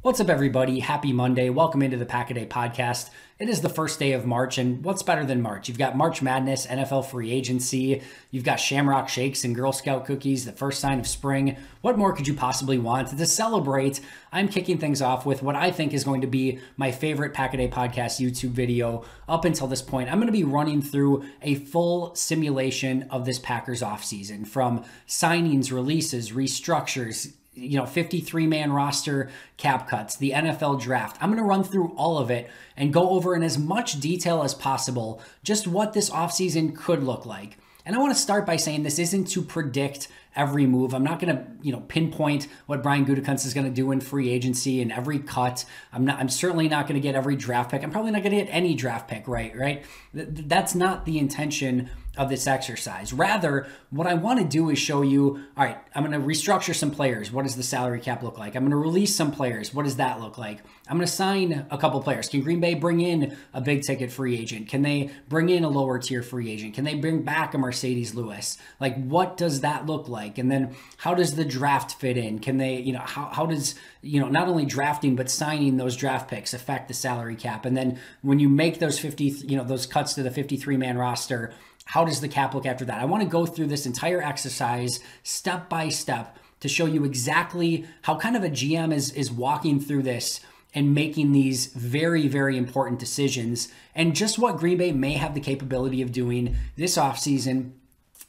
What's up, everybody? Happy Monday. Welcome into the Pack a Day podcast. It is the first day of March, and what's better than March? You've got March Madness, NFL free agency, you've got Shamrock Shakes and Girl Scout cookies, the first sign of spring. What more could you possibly want? To celebrate, I'm kicking things off with what I think is going to be my favorite Pack a Day podcast YouTube video up until this point. I'm going to be running through a full simulation of this Packers offseason, from signings, releases, restructures, 53-man roster cap cuts, the NFL draft. I'm going to run through all of it and go over in as much detail as possible just what this offseason could look like. And I want to start by saying this isn't to predict every move. I'm not going to, pinpoint what Brian Gutekunst is going to do in free agency and every cut. I'm certainly not going to get every draft pick. I'm probably not going to get any draft pick right? That's not the intention of this exercise. Rather, what I want to do is show you, all right, I'm going to restructure some players. What does the salary cap look like? I'm going to release some players. What does that look like? I'm going to sign a couple players. Can Green Bay bring in a big ticket free agent? Can they bring in a lower tier free agent? Can they bring back a Mercedes Lewis? Like, what does that look like? And then how does the draft fit in? Can they, how does, not only drafting, but signing those draft picks affect the salary cap? And then when you make those those cuts to the 53-man roster, how does the cap look after that? I want to go through this entire exercise step by step to show you exactly how kind of a GM is walking through this and making these very, very important decisions, and just what Green Bay may have the capability of doing this offseason,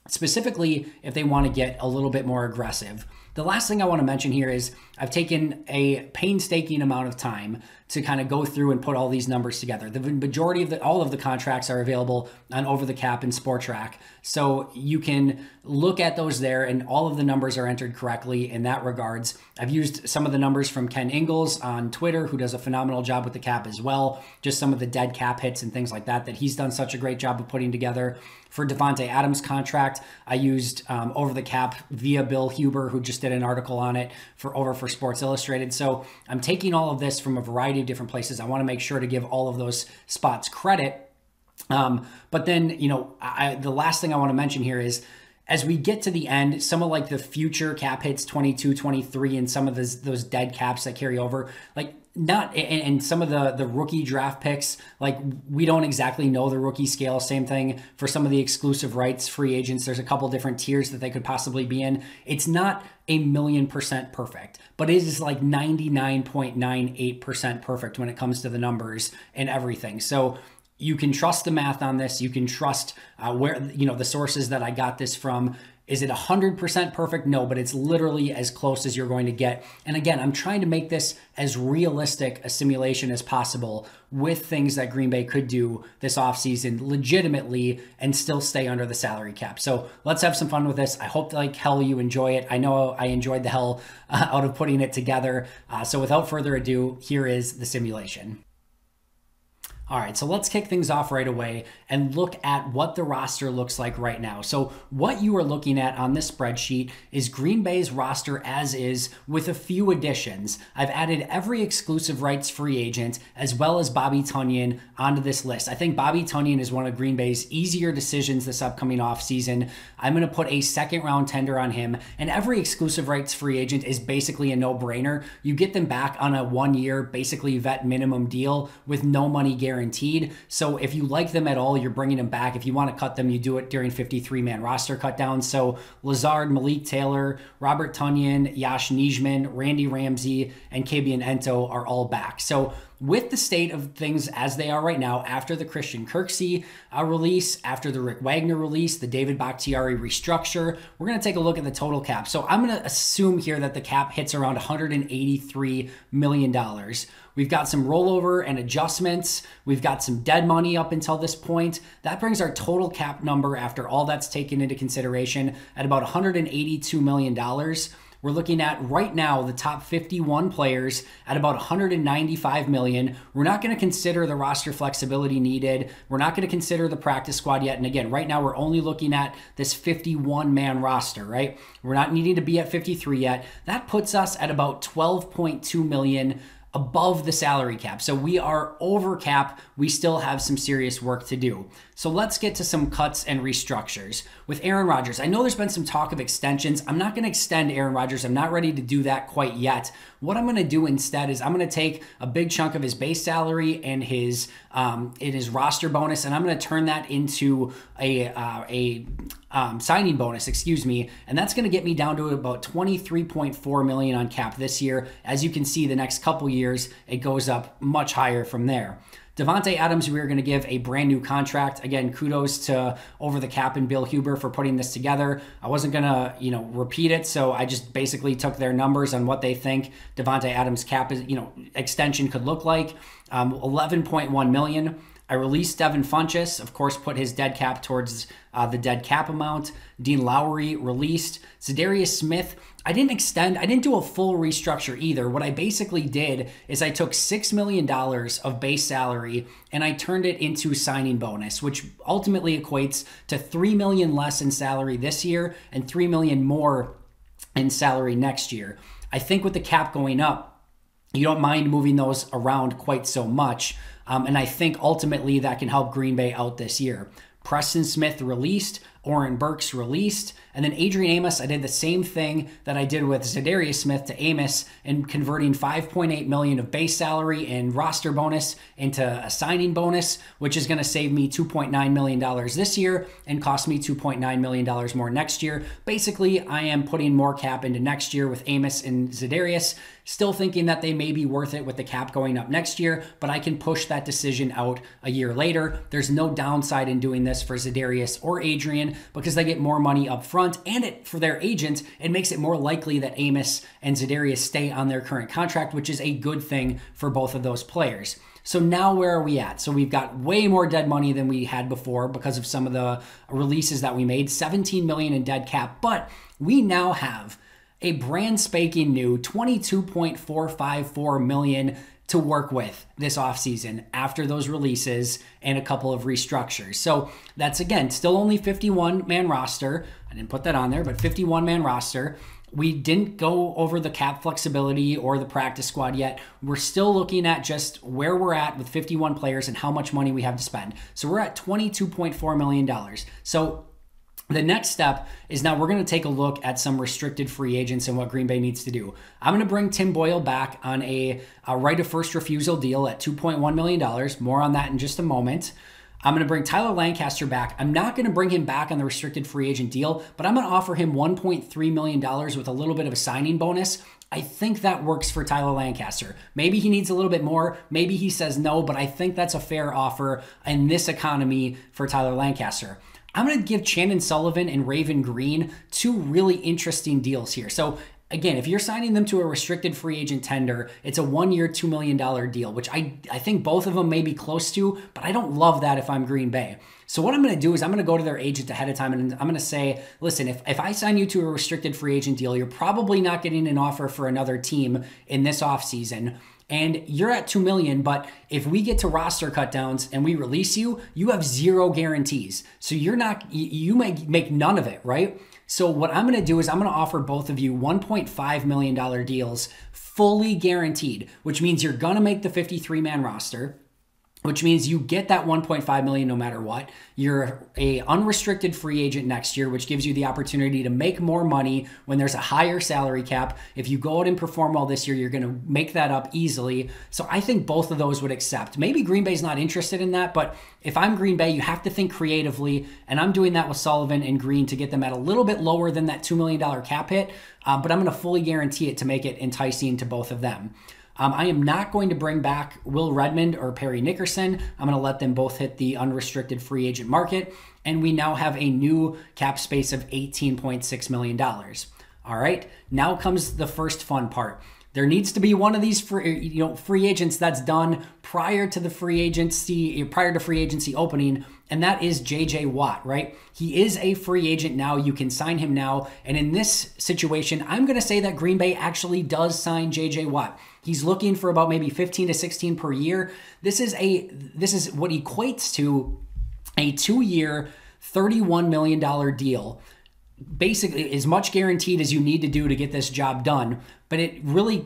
specifically if they want to get a little bit more aggressive. The last thing I want to mention here is I've taken a painstaking amount of time to kind of go through and put all these numbers together. The majority of all of the contracts are available on Over the Cap and Sport Track. So you can look at those there, and all of the numbers are entered correctly in that regards. I've used some of the numbers from Ken Ingalls on Twitter, who does a phenomenal job with the cap as well. Just some of the dead cap hits and things like that he's done such a great job of putting together. For Davante Adams' contract, I used Over the Cap via Bill Huber, who just did an article on it for Sports Illustrated. So I'm taking all of this from a variety of different places. I want to make sure to give all of those spots credit. But then, the last thing I want to mention here is, as we get to the end, some of like the future cap hits, 22, 23, and some of those dead caps that carry over, and some of the rookie draft picks, like we don't exactly know the rookie scale. Same thing for some of the exclusive rights free agents. There's a couple different tiers that they could possibly be in. It's not 1,000,000% perfect, but it is like 99.98% perfect when it comes to the numbers and everything. So you can trust the math on this. You can trust where, the sources that I got this from. Is it 100% perfect? No, but it's literally as close as you're going to get. And again, I'm trying to make this as realistic a simulation as possible with things that Green Bay could do this offseason legitimately and still stay under the salary cap. So let's have some fun with this. I hope like hell you enjoy it. I know I enjoyed the hell out of putting it together. So without further ado, here is the simulation. All right, so let's kick things off right away and look at what the roster looks like right now. So what you are looking at on this spreadsheet is Green Bay's roster as is, with a few additions. I've added every exclusive rights free agent as well as Bobby Tonyan onto this list. I think Bobby Tonyan is one of Green Bay's easier decisions this upcoming offseason. I'm going to put a second round tender on him, and every exclusive rights free agent is basically a no-brainer. You get them back on a 1-year, basically vet minimum deal with no money guaranteed. So if you like them at all, you're bringing them back. If you want to cut them, you do it during 53-man roster cutdowns. So Lazard, Malik Taylor, Robert Tonyan, Yash Nijman, Randy Ramsey, and Kabian Ento are all back. So with the state of things as they are right now, after the Christian Kirksey release, after the Rick Wagner release, the David Bakhtiari restructure, we're going to take a look at the total cap. So I'm going to assume here that the cap hits around $183 million. We've got some rollover and adjustments. We've got some dead money up until this point. That brings our total cap number, after all that's taken into consideration, at about $182 million. We're looking at right now the top 51 players at about $195 million. We're not going to consider the roster flexibility needed. We're not going to consider the practice squad yet. And again, right now we're only looking at this 51-man roster, right? We're not needing to be at 53 yet. That puts us at about $12.2 million above the salary cap. So we are over cap. We still have some serious work to do. So let's get to some cuts and restructures. With Aaron Rodgers, I know there's been some talk of extensions. I'm not going to extend Aaron Rodgers. I'm not ready to do that quite yet. What I'm going to do instead is I'm going to take a big chunk of his base salary and his roster bonus, and I'm going to turn that into a signing bonus, and that's going to get me down to about $23.4 million on cap this year. As you can see, the next couple years, it goes up much higher from there. Davante Adams, we are going to give a brand new contract. Again, kudos to Over the Cap and Bill Huber for putting this together. I wasn't going to, repeat it, so I just basically took their numbers on what they think Davante Adams' cap is, extension could look like. $11.1 million. I released Devin Funchess, of course, put his dead cap towards the dead cap amount. Dean Lowry released. Za'Darius Smith, I didn't do a full restructure either. What I basically did is I took $6 million of base salary and I turned it into signing bonus, which ultimately equates to $3 million less in salary this year and $3 million more in salary next year. I think with the cap going up, you don't mind moving those around quite so much. And I think ultimately that can help Green Bay out this year. Preston Smith released, Oren Burks released, and then Adrian Amos, I did the same thing that I did with Za'Darius Smith to Amos and converting $5.8 million of base salary and roster bonus into a signing bonus, which is going to save me $2.9 million this year and cost me $2.9 million more next year. Basically, I am putting more cap into next year with Amos and Za'Darius, still thinking that they may be worth it with the cap going up next year, but I can push that decision out a year later. There's no downside in doing this for Za'Darius or Adrian because they get more money up front, and for their agent, it makes it more likely that Amos and Za'Darius stay on their current contract, which is a good thing for both of those players. So now where are we at? So we've got way more dead money than we had before because of some of the releases that we made, $17 million in dead cap, but we now have a brand spanking new $22.454 million to work with this offseason after those releases and a couple of restructures. So that's, again, still only 51-man roster. I didn't put that on there, but 51-man roster. We didn't go over the cap flexibility or the practice squad yet. We're still looking at just where we're at with 51 players and how much money we have to spend. So we're at $22.4 million. So the next step is now we're going to take a look at some restricted free agents and what Green Bay needs to do. I'm going to bring Tim Boyle back on a right of first refusal deal at $2.1 million. More on that in just a moment. I'm going to bring Tyler Lancaster back. I'm not going to bring him back on the restricted free agent deal, but I'm going to offer him $1.3 million with a little bit of a signing bonus. I think that works for Tyler Lancaster. Maybe he needs a little bit more. Maybe he says no, but I think that's a fair offer in this economy for Tyler Lancaster. I'm going to give Chandon Sullivan and Raven Green two really interesting deals here. So again, if you're signing them to a restricted free agent tender, it's a 1-year, $2 million deal, which I think both of them may be close to, but I don't love that if I'm Green Bay. So what I'm going to do is I'm going to go to their agent ahead of time and I'm going to say, listen, if I sign you to a restricted free agent deal, you're probably not getting an offer for another team in this offseason. And you're at $2 million, but if we get to roster cutdowns and we release you, you have zero guarantees. So you may make none of it, right? So what I'm going to do is I'm going to offer both of you $1.5 million deals, fully guaranteed, which means you're going to make the 53-man roster, which means you get that $1.5 million no matter what. You're a unrestricted free agent next year, which gives you the opportunity to make more money when there's a higher salary cap. If you go out and perform well this year, you're going to make that up easily. So I think both of those would accept. Maybe Green Bay's not interested in that, but if I'm Green Bay, you have to think creatively, and I'm doing that with Sullivan and Green to get them at a little bit lower than that $2 million cap hit, but I'm going to fully guarantee it to make it enticing to both of them. I am not going to bring back Will Redmond or Perry Nickerson. I'm going to let them both hit the unrestricted free agent market, and we now have a new cap space of $18.6 million. All right, now comes the first fun part. There needs to be one of these free agents that's done prior to free agency opening, and that is JJ Watt, right? He is a free agent now. You can sign him now. And in this situation, I'm going to say that Green Bay actually does sign JJ Watt. He's looking for about maybe 15 to 16 per year. This is what equates to a 2-year, $31 million deal. Basically as much guaranteed as you need to do to get this job done. but it really,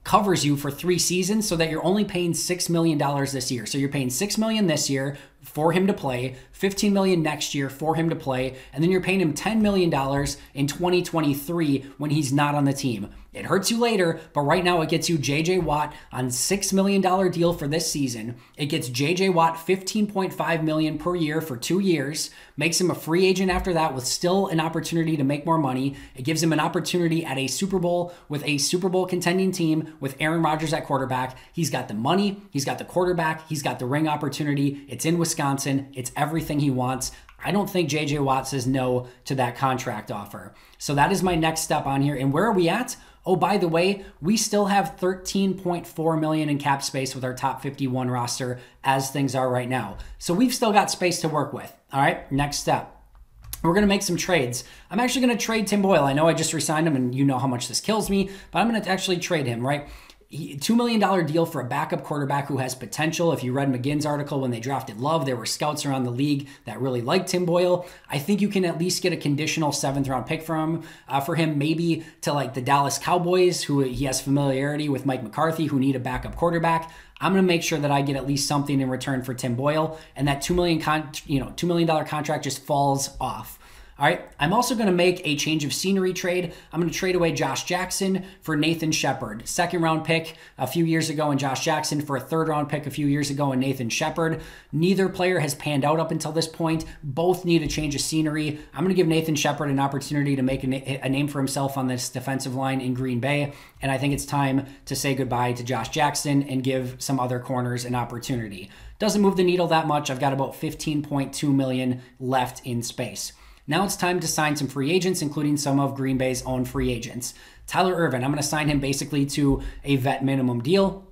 covers you for 3 seasons so that you're only paying $6 million this year. So you're paying $6 million this year for him to play, $15 million next year for him to play, and then you're paying him $10 million in 2023 when he's not on the team. It hurts you later, but right now it gets you J.J. Watt on $6 million deal for this season. It gets J.J. Watt $15.5 million per year for 2 years, makes him a free agent after that with still an opportunity to make more money. It gives him an opportunity at a Super Bowl with a Super Bowl contending team with Aaron Rodgers at quarterback. He's got the money, he's got the quarterback, he's got the ring opportunity. It's in Wisconsin. It's everything he wants. I don't think J.J. Watt says no to that contract offer. So that is my next step on here. And where are we at? Oh, by the way, we still have $13.4 million in cap space with our top 51 roster as things are right now. So we've still got space to work with. All right, next step. We're going to make some trades. I'm actually going to trade Tim Boyle. I know I just re-signed him and you know how much this kills me, but I'm going to actually trade him, right? $2 million deal for a backup quarterback who has potential. If you read McGinn's article when they drafted Love, there were scouts around the league that really liked Tim Boyle. I think you can at least get a conditional 7th round pick for him, maybe to like the Dallas Cowboys, who he has familiarity with Mike McCarthy, who need a backup quarterback. I'm going to make sure that I get at least something in return for Tim Boyle, and that $2 million contract just falls off. All right, I'm also going to make a change of scenery trade. I'm going to trade away Josh Jackson for Nathan Shepard. 2nd round pick a few years ago in Josh Jackson for a 3rd round pick a few years ago in Nathan Shepard. Neither player has panned out up until this point. Both need a change of scenery. I'm going to give Nathan Shepard an opportunity to make a name for himself on this defensive line in Green Bay. And I think it's time to say goodbye to Josh Jackson and give some other corners an opportunity. Doesn't move the needle that much. I've got about $15.2 million left in space. Now it's time to sign some free agents, including some of Green Bay's own free agents. Tyler Ervin, I'm going to sign him basically to a vet minimum deal.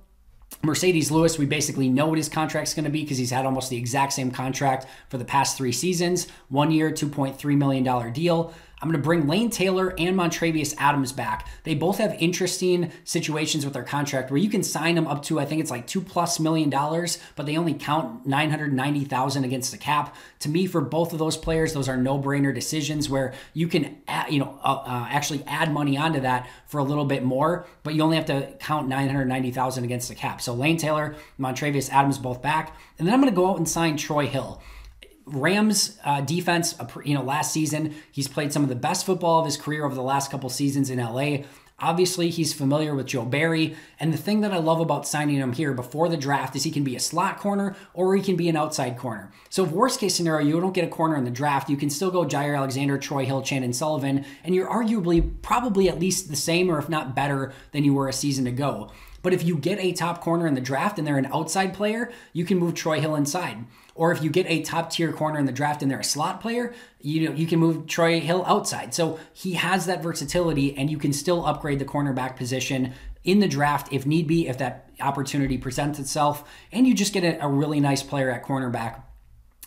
Mercedes Lewis, we basically know what his contract's going to be because he's had almost the exact same contract for the past 3 seasons. 1 year, $2.3 million deal. I'm going to bring Lane Taylor and Montravius Adams back. They both have interesting situations with their contract where you can sign them up to, I think it's like $2+ million, but they only count $990,000 against the cap. To me, for both of those players, those are no-brainer decisions where you can, actually add money onto that for a little bit more, but you only have to count $990,000 against the cap. So Lane Taylor, Montravius Adams, both back, and then I'm going to go out and sign Troy Hill. Rams defense, last season, he's played some of the best football of his career over the last couple seasons in LA. Obviously, he's familiar with Joe Barry. And the thing that I love about signing him here before the draft is he can be a slot corner or he can be an outside corner. So if worst case scenario, you don't get a corner in the draft, you can still go Jair Alexander, Troy Hill, Chandon Sullivan, and you're arguably probably at least the same or if not better than you were a season ago. But if you get a top corner in the draft and they're an outside player, you can move Troy Hill inside. Or if you get a top tier corner in the draft and they're a slot player, you can move Troy Hill outside. So he has that versatility and you can still upgrade the cornerback position in the draft if need be, if that opportunity presents itself. And you just get a really nice player at cornerback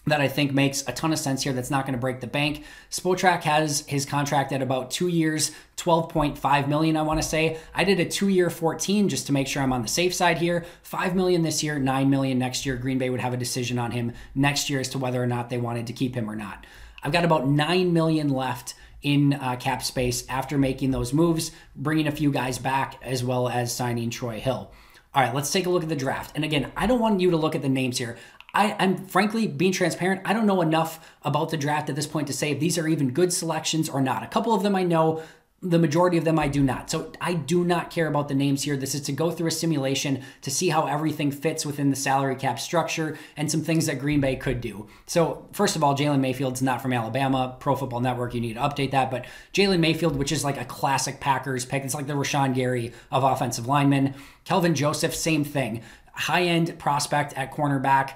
that I think makes a ton of sense here that's not going to break the bank. Spotrac has his contract at about 2 years, $12.5 million, I want to say. I did a 2-year 14 just to make sure I'm on the safe side here. $5 million this year, $9 million next year. Green Bay would have a decision on him next year as to whether or not they wanted to keep him or not. I've got about $9 million left in cap space after making those moves, bringing a few guys back, as well as signing Troy Hill. All right, let's take a look at the draft. And again, I don't want you to look at the names here. I'm frankly being transparent. I don't know enough about the draft at this point to say if these are even good selections or not. A couple of them I know, the majority of them I do not. So I do not care about the names here. This is to go through a simulation to see how everything fits within the salary cap structure and some things that Green Bay could do. So first of all, Jalen Mayfield's not from Alabama. Pro Football Network, you need to update that. But Jalen Mayfield, which is like a classic Packers pick. It's like the Rashawn Gary of offensive linemen. Kelvin Joseph, same thing. High-end prospect at cornerback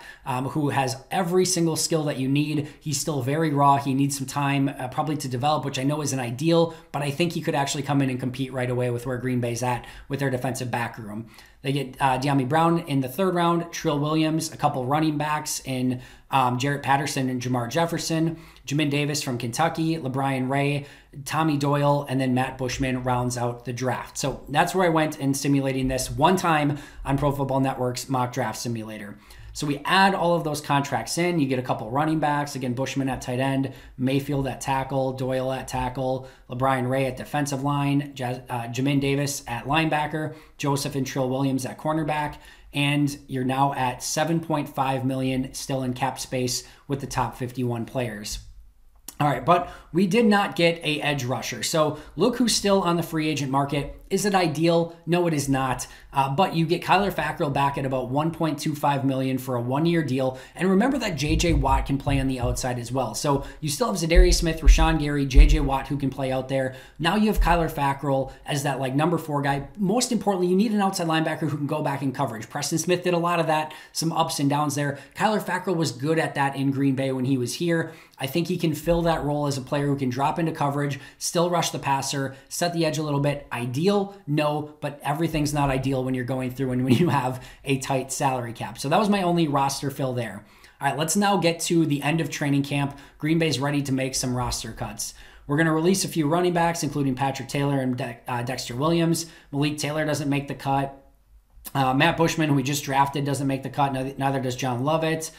who has every single skill that you need. He's still very raw. He needs some time probably to develop, which I know isn't ideal, but I think he could actually come in and compete right away with where Green Bay's at with their defensive back room. They get De'Ami Brown in the 3rd round, Trill Williams, a couple running backs in Jarrett Patterson and Jamar Jefferson, Jamin Davis from Kentucky, LeBrian Ray, Tommy Doyle, and then Matt Bushman rounds out the draft. So that's where I went in simulating this one time on Pro Football Network's mock draft simulator. So we add all of those contracts in. You get a couple running backs. Again, Bushman at tight end, Mayfield at tackle, Doyle at tackle, LeBron Ray at defensive line, Jamin Davis at linebacker, Joseph and Trill Williams at cornerback. And you're now at $7.5 million still in cap space with the top 51 players. All right, but we did not get a edge rusher. So look who's still on the free agent market. Is it ideal? No, it is not. But you get Kyler Fackrell back at about $1.25 million for a one-year deal. And remember that J.J. Watt can play on the outside as well. So you still have Zadarius Smith, Rashawn Gary, J.J. Watt who can play out there. Now you have Kyler Fackrell as that like number 4 guy. Most importantly, you need an outside linebacker who can go back in coverage. Preston Smith did a lot of that, some ups and downs there. Kyler Fackrell was good at that in Green Bay when he was here. I think he can fill that role as a player who can drop into coverage, still rush the passer, set the edge a little bit. Ideal? No, but everything's not ideal when you're going through and when you have a tight salary cap. So that was my only roster fill there. All right, let's now get to the end of training camp. Green Bay's ready to make some roster cuts. We're going to release a few running backs, including Patrick Taylor and Dexter Williams. Malik Taylor doesn't make the cut. Matt Bushman, who we just drafted, doesn't make the cut. Neither does John Lovett.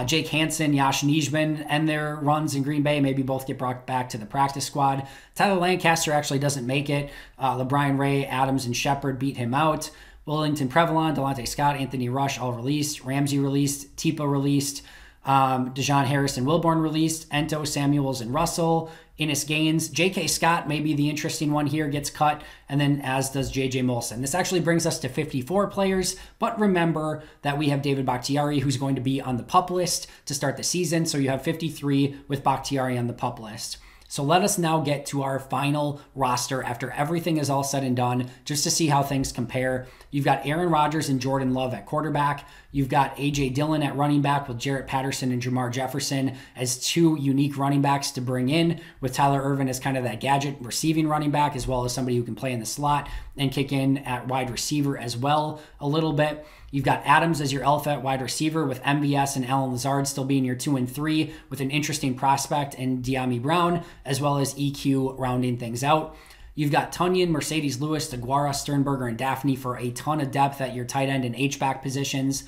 Jake Hansen, Yash Nijman end their runs in Green Bay. Maybe both get brought back to the practice squad. Tyler Lancaster actually doesn't make it. LeBron Ray, Adams, and Shepard beat him out. Wellington Prevalon, Delonte Scott, Anthony Rush all released. Ramsey released. Tipa released. Dejon Harris and Wilborn released. Ento, Samuels, and Russell. Innis Gaines. J.K. Scott, maybe the interesting one here, gets cut, and then as does J.J. Molson. This actually brings us to 54 players, but remember that we have David Bakhtiari, who's going to be on the PUP list to start the season, so you have 53 with Bakhtiari on the PUP list. So let us now get to our final roster after everything is all said and done, just to see how things compare. You've got Aaron Rodgers and Jordan Love at quarterback. You've got A.J. Dillon at running back with Jarrett Patterson and Jamar Jefferson as two unique running backs to bring in, with Tyler Ervin as kind of that gadget receiving running back, as well as somebody who can play in the slot and kick in at wide receiver as well a little bit. You've got Adams as your alpha at wide receiver, with MVS and Allen Lazard still being your 2 and 3, with an interesting prospect in De'Ami Brown, as well as EQ rounding things out. You've got Tunyon, Mercedes Lewis, DeGuara, Sternberger, and Daphne for a ton of depth at your tight end and H-back positions.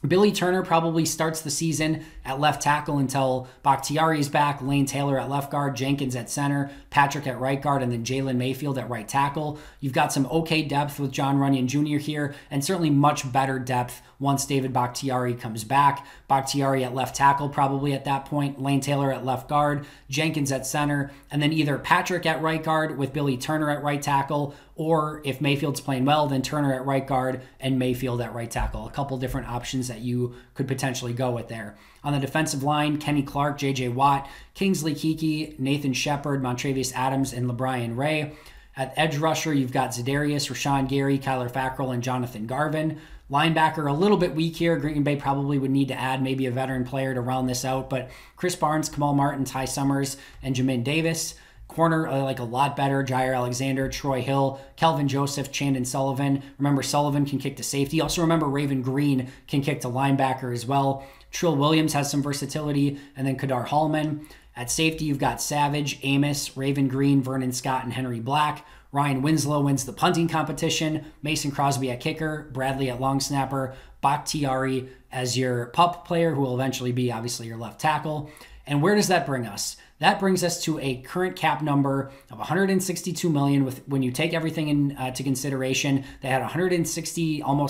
Billy Turner probably starts the season at left tackle until Bakhtiari is back, Lane Taylor at left guard, Jenkins at center, Patrick at right guard, and then Jalen Mayfield at right tackle. You've got some okay depth with John Runyon Jr. here, and certainly much better depth once David Bakhtiari comes back. Bakhtiari at left tackle probably at that point, Lane Taylor at left guard, Jenkins at center, and then either Patrick at right guard with Billy Turner at right tackle, or if Mayfield's playing well, then Turner at right guard and Mayfield at right tackle. A couple different options that you could potentially go with there. On the defensive line, Kenny Clark, J.J. Watt, Kingsley Keke, Nathan Shepard, Montravius Adams, and LeBron Ray. At edge rusher, you've got Zadarius, Rashawn Gary, Kyler Fackrell, and Jonathan Garvin. Linebacker, a little bit weak here. Green Bay probably would need to add maybe a veteran player to round this out, but Chris Barnes, Kamal Martin, Ty Summers, and Jamin Davis. Corner, like a lot better, Jair Alexander, Troy Hill, Kelvin Joseph, Chandon Sullivan. Remember, Sullivan can kick to safety. Also remember, Raven Green can kick to linebacker as well. Trill Williams has some versatility, and then Kadar Hallman. At safety, you've got Savage, Amos, Raven Green, Vernon Scott, and Henry Black. Ryan Winslow wins the punting competition. Mason Crosby at kicker, Bradley at long snapper, Bakhtiari as your PUP player, who will eventually be obviously your left tackle. And where does that bring us? That brings us to a current cap number of $162 million. With when you take everything into consideration, they had almost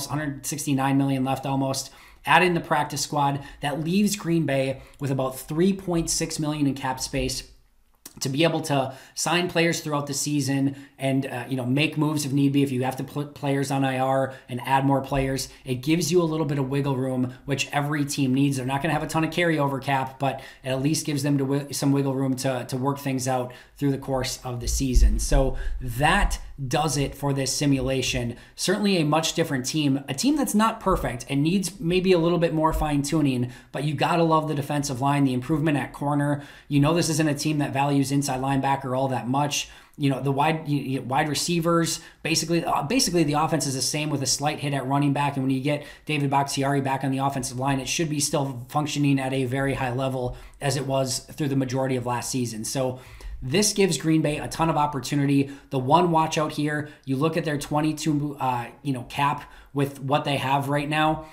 $169 million left almost. Add in the practice squad, that leaves Green Bay with about $3.6 million in cap space to be able to sign players throughout the season and make moves if need be. If you have to put players on IR and add more players, it gives you a little bit of wiggle room, which every team needs. They're not going to have a ton of carryover cap, but it at least gives them some wiggle room to work things out through the course of the season. So that does it for this simulation. Certainly a much different team, a team that's not perfect and needs maybe a little bit more fine tuning, but you got to love the defensive line, the improvement at corner. This isn't a team that values inside linebacker all that much. The wide receivers, basically the offense is the same with a slight hit at running back. And when you get David Bakhtiari back on the offensive line, it should be still functioning at a very high level as it was through the majority of last season. So this gives Green Bay a ton of opportunity. The one watch out here, you look at their 22 cap with what they have right now.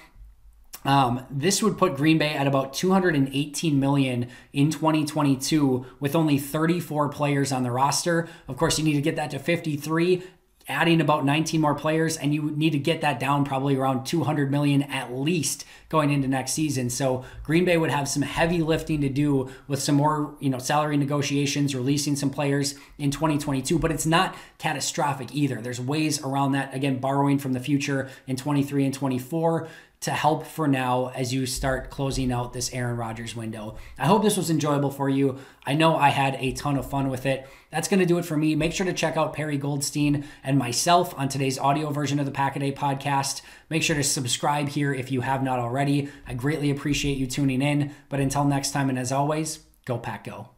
This would put Green Bay at about $218 million in 2022 with only 34 players on the roster. Of course, you need to get that to 53, adding about 19 more players, and you need to get that down probably around $200 million at least going into next season. So Green Bay would have some heavy lifting to do with some more, salary negotiations, releasing some players in 2022, but it's not catastrophic either. There's ways around that. Again, borrowing from the future in 23 and 24 to help for now as you start closing out this Aaron Rodgers window. I hope this was enjoyable for you. I know I had a ton of fun with it. That's going to do it for me. Make sure to check out Perry Goldstein and myself on today's audio version of the Pack-A-Day podcast. Make sure to subscribe here if you have not already. I greatly appreciate you tuning in. But until next time, and as always, go Pack Go.